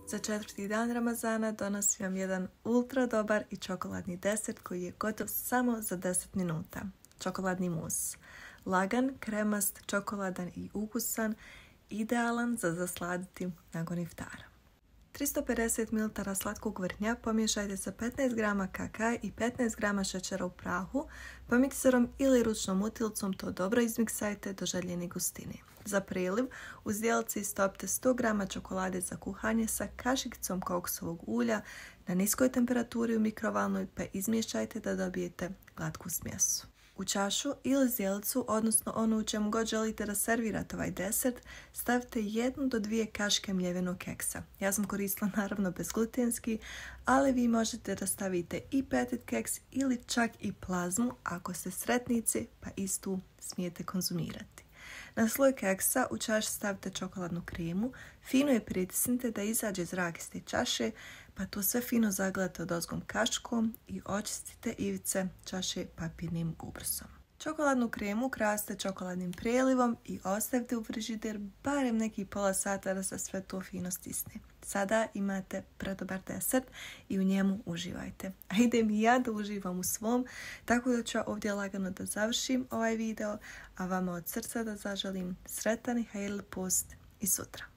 Za 4. dan Ramazana donosim vam jedan ultra dobar i čokoladni desert koji je gotov samo za 10 minuta. Čokoladni mus. Lagan, kremast, čokoladan i ukusan, idealan za zasladiti nakon iftara. 350 ml slatkog vrhnja pomiješajte sa 15 g kakaja i 15 g šećera u prahu, pa mikserom ili ručnom utilicom to dobro izmiksajte do željene gustine. Za priliv u zdjelici istopite 100 g čokolade za kuhanje sa kašikicom kokosovog ulja na niskoj temperaturi u mikrovalnoj, pa izmiješajte da dobijete glatku smjesu. U čašu ili zdjelicu, odnosno onu u čemu god želite da servirate ovaj desert, stavite 1 do 2 kašike mljevenog keksa. Ja sam koristila naravno bezglutenski, ali vi možete da stavite i petit keks ili čak i plazmu ako ste sretnici, pa istu smijete konzumirati. Na sloj keksa u čaši stavite čokoladnu kremu, fino je pritisnite da izađe zrak iz te čaše, pa to sve fino zagledate odozgom kaškom i očistite ivice čaše papirnim ubrusom. Čokoladnu kremu krasite čokoladnim prelivom i ostavite u frižider barem neki pola sata da se sve to fino stisne. Sada imate predobar desert i u njemu uživajte. A idem i ja da uživam u svom, tako da ću ovdje lagano da završim ovaj video, a vama od srca da zaželim sretan i hajl post i sutra.